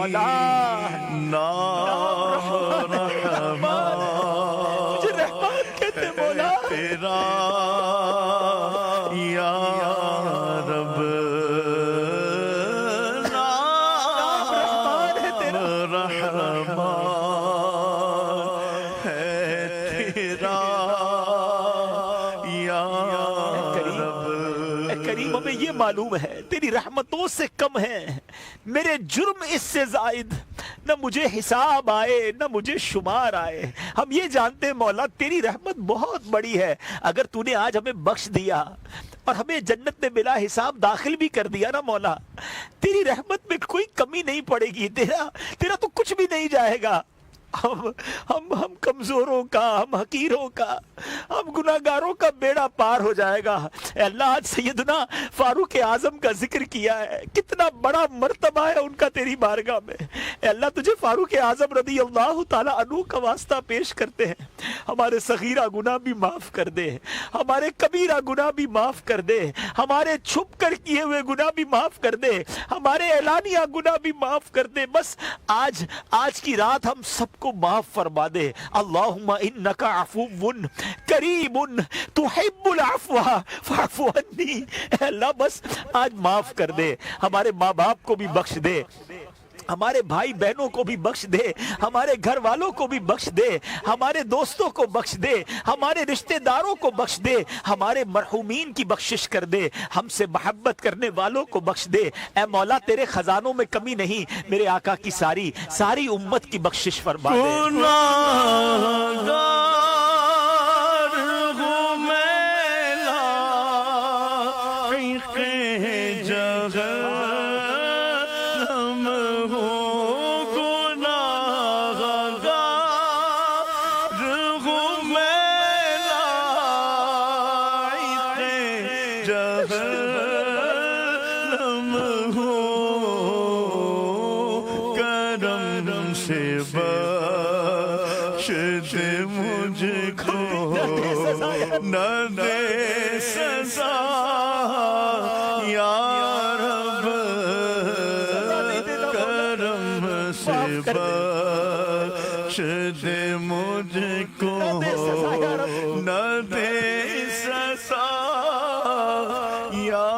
مولا مجھے رحمان کہتے مولا تیرا یا رب رحمان ہے تیرا رحمان ہے تیرا یا رب اے کریم ہمیں یہ معلوم ہے تیری رحمتوں سے کم ہے میرے جرم اس سے زائد نہ مجھے حساب آئے نہ مجھے شمار آئے ہم یہ جانتے ہیں مولا تیری رحمت بہت بڑی ہے اگر تو نے آج ہمیں بخش دیا اور ہمیں جنت میں بلا حساب داخل بھی کر دیا نا مولا تیری رحمت میں کوئی کمی نہیں پڑے گی تیرا تو کچھ بھی نہیں جائے گا ہم کمزوروں کا ہم حقیروں کا ہم گناہگاروں کا بیڑا پار ہو جائے گا اے اللہ آج سیدنا فاروق اعظم کا ذکر کیا ہے کتنا بڑا مرتبہ ہے ان کا تیری بارگاہ میں اے اللہ تجھے فاروق اعظم رضی اللہ تعالیٰ عنہ کا واسطہ پیش کرتے ہیں ہمارے صغیرہ گناہ بھی معاف کر دے ہمارے کبیرہ گناہ بھی معاف کر دے ہمارے چھپ کر کیے ہوئے گناہ بھی معاف کر دے ہمارے اعلانیہ گناہ بھی معاف کر دے بس آج کی رات ہم سب کو معاف فرما دے اللہم انکا عفو کریم تحب العفو فاعف عنی اے اللہ بس آج معاف کر دے ہمارے ماں باپ کو بھی بخش دے ہمارے بھائی بہنوں کو بھی بخش دے ہمارے گھر والوں کو بھی بخش دے ہمارے دوستوں کو بخش دے ہمارے رشتہ داروں کو بخش دے ہمارے مرحومین کی بخشش کر دے ہم سے محبت کرنے والوں کو بخش دے اے مولا تیرے خزانوں میں کمی نہیں میرے آقا کی ساری امت کی بخشش فرما دے گناہگار ہوں میں لائق جہنم ہوں گناہگار ہوں میں لائق جہنم ہوں کرم سے بخش دے مجھ کو نہ دے سزا یا رب کرم سے بخش دے مجھ کو نہ دے سزا یا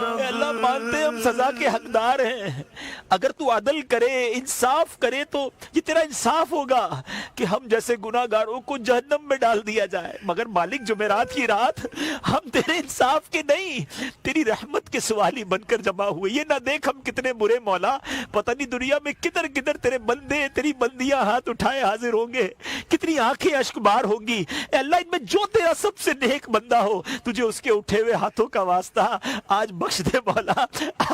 رب اے اللہ مانتے ہم سزا کے حقدار ہیں اگر تو عدل کرے انصاف کرے تو یہ تیرا انصاف ہوگا کہ ہم جیسے گناہگاروں کو جہنم میں ڈال دیا جائے مگر مالک جمعرات کی رات ہم تیرے انصاف کے نہیں تیری رحمت کے سوالی بن کر جمع ہوئے یہ نہ دیکھ ہم کتنے برے مولا پتہ نہیں دنیا میں کدھر کدھر تیرے بندے تیری بندیاں ہاتھ اٹھائے حاضر ہوں گے کتنی آنکھیں اشک بار ہوں گی اے اللہ ان میں جو تیرا سب سے نیک بندہ ہو تجھے اس کے اٹھے ہوئے ہاتھوں کا واسطہ آج بخش دے مولا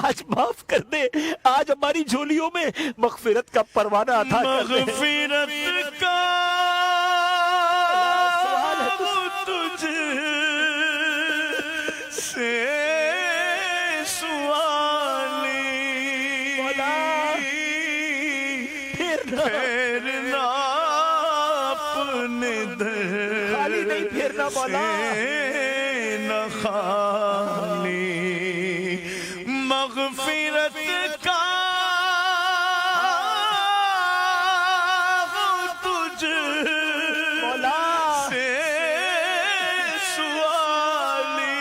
آج معاف کر دے آج ہماری جھولیوں میں مغفرت کا پروانہ عطا کر دے مغفرت کا تجھ سے سوالی پھیرنا اپنے در خالی نہیں پھیرنا مولا نہ خالی مغفرت کا تجھ مولا سے سوالی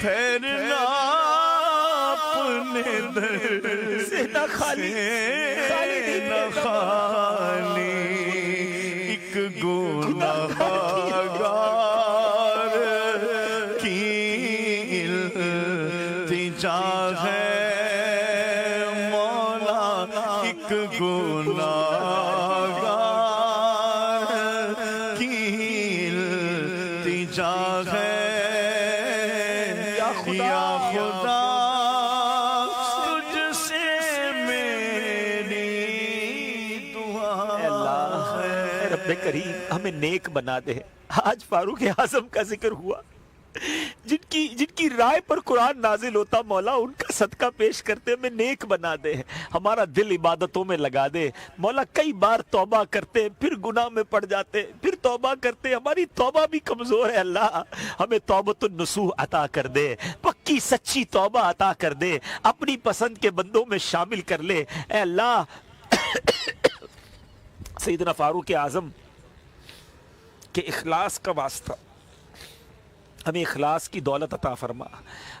پھیرنا اپنے در سے نہ خالی نہ خالی ایک گناہگار کی التجا ہے مولا ایک گناہگار کی التجا ہے یا خدا تجھ سے میری دعا ہے رب کریم ہمیں نیک بنا دے آج فاروق اعظم کا ذکر ہوا جن کی رائے پر قرآن نازل ہوتا مولا ان کا صدقہ پیش کرتے ہمیں نیک بنا دے ہمارا دل عبادتوں میں لگا دے مولا کئی بار توبہ کرتے پھر گناہ میں پڑ جاتے پھر توبہ کرتے ہماری توبہ بھی کمزور ہے اللہ ہمیں توبۃ النصوح عطا کر دے پکی پکی سچی توبہ عطا کر دے، اپنی پسند کے بندوں میں شامل کر لے۔ اے اللہ سیدنا فاروق اعظم کہ اخلاص کا واسطہ، ہمیں اخلاص کی دولت عطا فرما،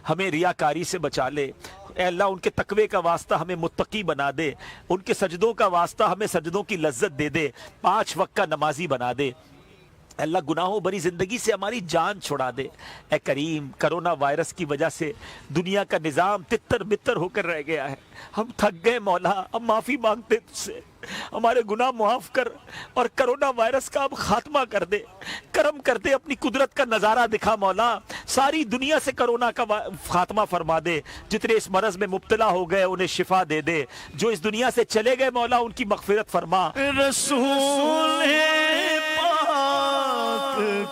ہمیں ریاکاری سے بچا لے۔ اے اللہ ان کے تقوی کا واسطہ ہمیں متقی بنا دے، ان کے سجدوں کا واسطہ ہمیں سجدوں کی لذت دے دے، 5 وقت کا نمازی بنا دے۔ اے اللہ گناہوں بری زندگی سے ہماری جان چھڑا دے۔ اے کریم کرونا وائرس کی وجہ سے دنیا کا نظام تتر بتر ہو کر رہ گیا ہے، ہم تھک گئے مولا، ہم معافی مانگتے تجھ سے، ہمارے گناہ معاف کر اور کرونا وائرس کا اب خاتمہ کر دے، کرم کر دے، اپنی قدرت کا نظارہ دکھا مولا، ساری دنیا سے کرونا کا خاتمہ فرما دے، جتنے اس مرض میں مبتلا ہو گئے انہیں شفا دے دے، جو اس دنیا سے چلے گئے مولا ان کی مغفرت فرما۔ رسول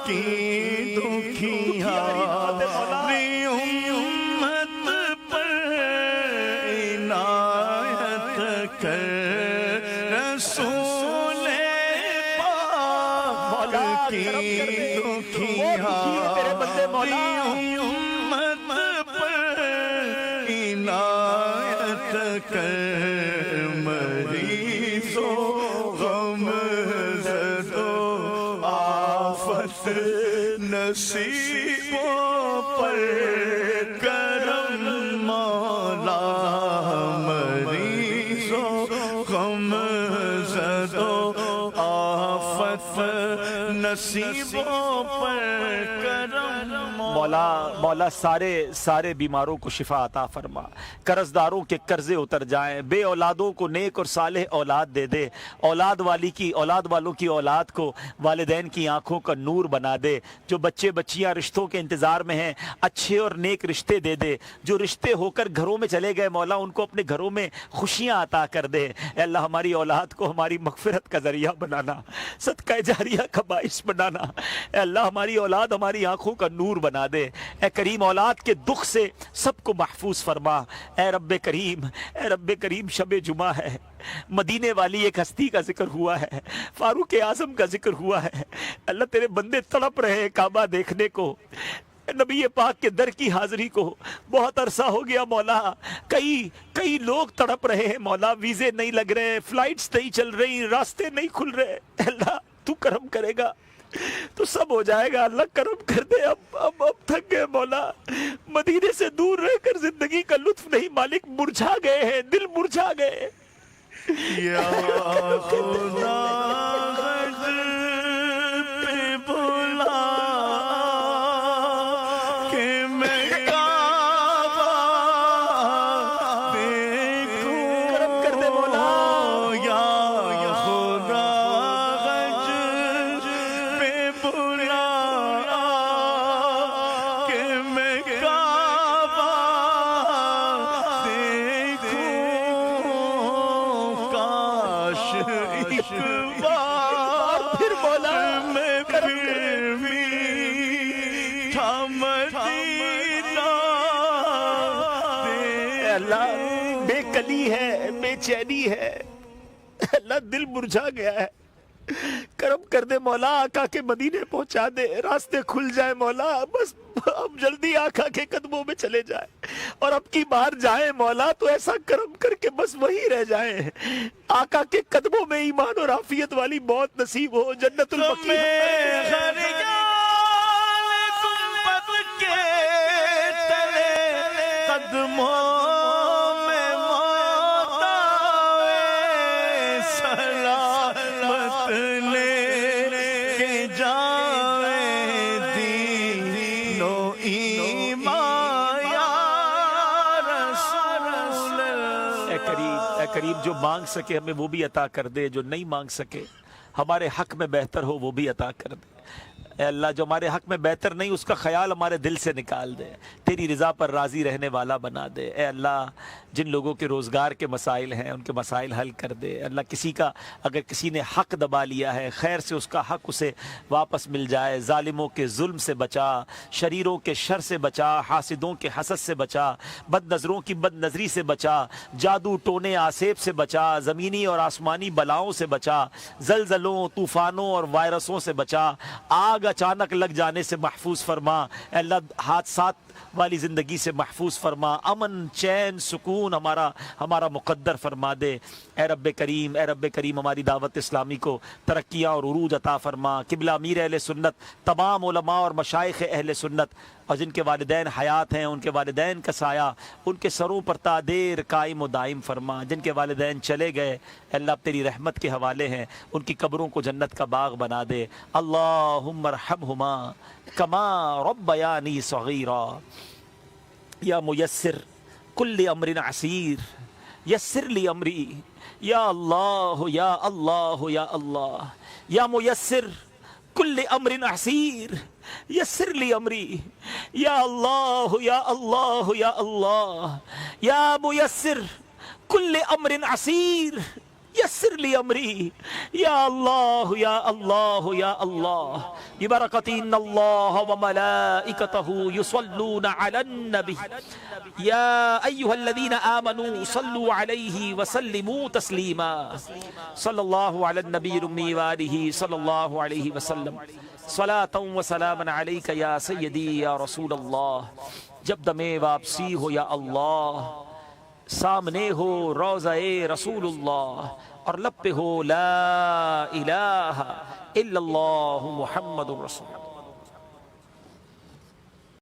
کی دکھیاری امت پر عنایت کر، رسول پاک کی دکھیاری امت پر عنایت کر، مریضوں غم نصیبوں پر کرم مولا، مریضوں غم زدوں آفت نصیبوں پر کرم مولا سارے بیماروں کو شفا عطا فرما، قرض داروں کے قرضے اتر جائیں، بے اولادوں کو نیک اور صالح اولاد دے دے، اولاد والوں کی اولاد کو والدین کی آنکھوں کا نور بنا دے، جو بچے بچیاں رشتوں کے انتظار میں ہیں اچھے اور نیک رشتے دے دے، جو رشتے ہو کر گھروں میں چلے گئے مولا ان کو اپنے گھروں میں خوشیاں عطا کر دے۔ اے اللہ ہماری اولاد کو ہماری مغفرت کا ذریعہ بنانا، صدقہ جاریہ کا باعث بنانا۔ اے اللہ ہماری اولاد ہماری آنکھوں کا نور بنا دے۔ اے کریم اولاد کے دکھ سے سب کو محفوظ فرما۔ اے رب کریم شب جمعہ ہے، مدینے والی ایک ہستی کا ذکر ہوا ہے، فاروق اعظم کا ذکر ہوا ہے۔ اللہ تیرے بندے تڑپ رہے ہیں کعبہ دیکھنے کو، نبی پاک کے در کی حاضری کو، بہت عرصہ ہو گیا مولا، کئی لوگ تڑپ رہے ہیں مولا، ویزے نہیں لگ رہے، فلائٹس نہیں چل رہی، راستے نہیں کھل رہے۔ اللہ تو کرم کرے گا تو سب ہو جائے گا، اللہ کرم کر دے۔ اب تھک گئے مولا، مدینے سے دور رہ کر زندگی کا لطف نہیں مالک، مرجھا گئے ہیں، دل مرجھا گئے۔ یا خدا غجر پہ بلا کہ میں کعبہ دیکھوں، کرم کر دے مولا۔ یا خدا غجر پہ بلا کہ میں کعبہ دیکھوں، کاش ایک بار پھر مولا میں پھر میٹھا مدینہ اے اللہ بے کلی ہے، بے چینی ہے، اللہ دل مرجھا گیا ہے، کرم کر دے مولا، آقا کے مدینے پہنچا دے، راستے کھل جائے مولا، بس اب جلدی آقا کے قدموں میں چلے جائیں، اور اب کی بار جائیں مولا تو ایسا کرم کر کے بس وہی رہ جائیں، آقا کے قدموں میں ایمان اور عافیت والی موت نصیب ہو، جنت البقیع قدموں میں موت آوے، سلامت لے کے جاوے دین و ایمان یا رسول اللہ۔ اے کریم جو مانگ سکے ہمیں وہ بھی عطا کر دے، جو نہیں مانگ سکے ہمارے حق میں بہتر ہو وہ بھی عطا کر دے۔ اے اللہ جو ہمارے حق میں بہتر نہیں اس کا خیال ہمارے دل سے نکال دے، تیری رضا پر راضی رہنے والا بنا دے۔ اے اللہ جن لوگوں کے روزگار کے مسائل ہیں ان کے مسائل حل کر دے۔ اللہ اگر کسی نے حق دبا لیا ہے، خیر سے اس کا حق اسے واپس مل جائے، ظالموں کے ظلم سے بچا، شریروں کے شر سے بچا، حاسدوں کے حسد سے بچا، بد نظروں کی بد نظری سے بچا، جادو ٹونے آسیب سے بچا، زمینی اور آسمانی بلاؤں سے بچا، زلزلوں طوفانوں اور وائرسوں سے بچا، آگ اچانک لگ جانے سے محفوظ فرما۔ اے اللہ حادثات والی زندگی سے محفوظ فرما، امن چین سکون ہمارا مقدر فرما دے۔ اے رب کریم ہماری دعوت اسلامی کو ترقیاں اور عروج عطا فرما۔ قبلہ امیر اہل سنت، تمام علماء اور مشائخ اہل سنت اور جن کے والدین حیات ہیں ان کے والدین کا سایہ ان کے سروں پر تا دیر قائم و دائم فرما۔ جن کے والدین چلے گئے اے اللہ تیری رحمت کے حوالے ہیں، ان کی قبروں کو جنت کا باغ بنا دے۔ اللہم ارحمہما کما ربیانی صغیرا۔ یا میسر کل امر عسیر یسر لی امری، یا اللہ یا اللہ یا اللہ، یا میسر کل امر عسیر یسر لی امری، یا اللہ یا اللہ یا اللہ، یا میسر کل امر عسیر یسر لی امری، یا اللہ یا اللہ یا اللہ، ببرکت ان اللہ وملائکتہ یصلون علی النبی یا ایہا الذین آمنوا صلوا علیہ وسلموا تسلیما۔ صلی اللہ علی النبی الامی وآلہ صلی اللہ علیہ وسلم۔ صلاۃ و سلام علیک یا سیدی یا رسول اللہ۔ جب دم واپسی ہو یا اللہ، سامنے ہو روضہ رسول اللہ، اور لب پہ ہو لا الہ الا اللہ محمد رسول اللہ۔